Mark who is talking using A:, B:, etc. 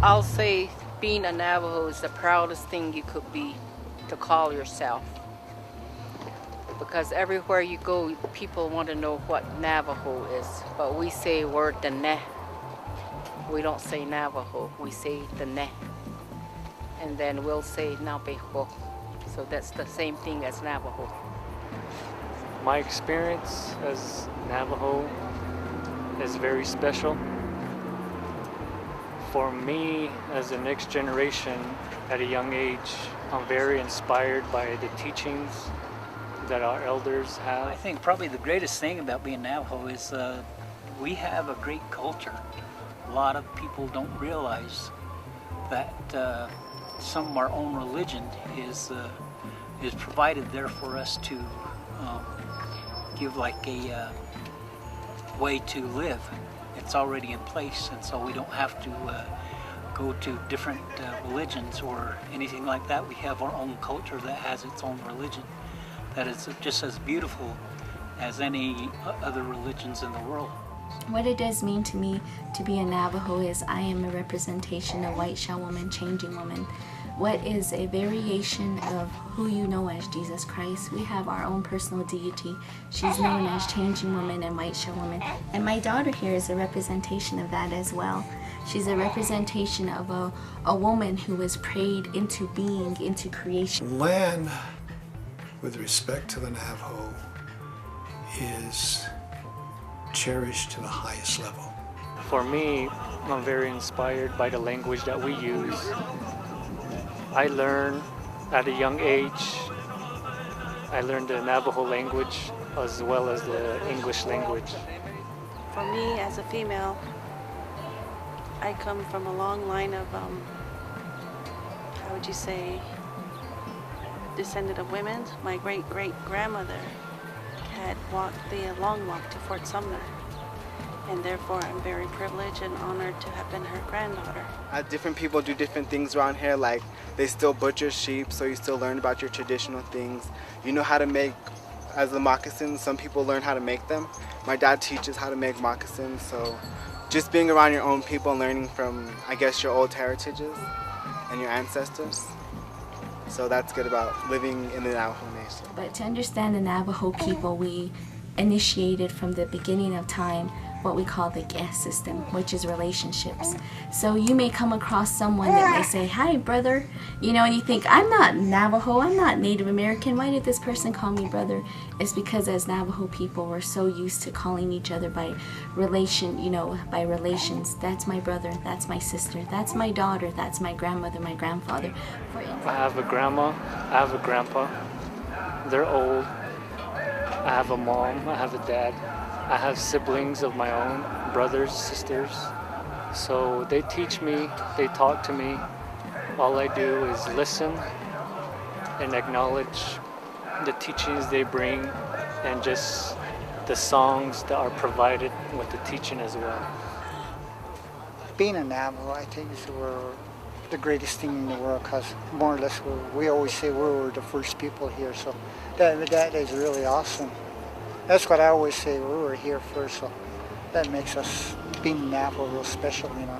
A: I'll say being a Navajo is the proudest thing you could be to call yourself. Because everywhere you go, people want to know what Navajo is. But we say word the ne. We don't say Navajo, we say the ne. And then we'll say Navajo. So that's the same thing as Navajo.
B: My experience as Navajo is very special. For me, as the next generation, at a young age, I'm very inspired by the teachings that our elders have.
C: I think probably the greatest thing about being Navajo is we have a great culture. A lot of people don't realize that some of our own religion is provided there for us to give like a way to live. It's already in place, and so we don't have to go to different religions or anything like that. We have our own culture that has its own religion that is just as beautiful as any other religions in the world.
D: What it does mean to me to be a Navajo is I am a representation of White Shell Woman, Changing Woman. What is a variation of who you know as Jesus Christ. We have our own personal deity. She's known as Changing Woman and White Shell Woman. And my daughter here is a representation of that as well. She's a representation of a woman who was prayed into being, into creation.
E: Land, with respect to the Navajo, is cherished to the highest level.
B: For me, I'm very inspired by the language that we use. I learned at a young age, I learned the Navajo language as well as the English language.
F: For me, as a female, I come from a long line of, how would you say, descendant of women. My great-great-grandmother had walked the long walk to Fort Sumner, and therefore I'm very privileged and honored to have been her granddaughter.
G: Different people do different things around here, like they still butcher sheep, so you still learn about your traditional things. You know how to make, as the moccasins, some people learn how to make them. My dad teaches how to make moccasins, so just being around your own people and learning from, I guess, your old heritages and your ancestors. So that's good about living in the Navajo Nation.
D: But to understand the Navajo people, we initiated from the beginning of time what we call the guest system, which is relationships. So you may come across someone that may say, "Hi, brother," you know, and you think, "I'm not Navajo, I'm not Native American, why did this person call me brother?" It's because as Navajo people, we're so used to calling each other by relation, you know, by relations. That's my brother, that's my sister, that's my daughter, that's my grandmother, my grandfather.
B: I have a grandma, I have a grandpa, they're old. I have a mom, I have a dad. I have siblings of my own, brothers, sisters. So they teach me, they talk to me. All I do is listen and acknowledge the teachings they bring and just the songs that are provided with the teaching as well.
H: Being a Navajo, I think is the greatest thing in the world, because more or less we always say we were the first people here, so that is really awesome. That's what I always say, we were here first, so that makes us, being Navajo, real special, you know.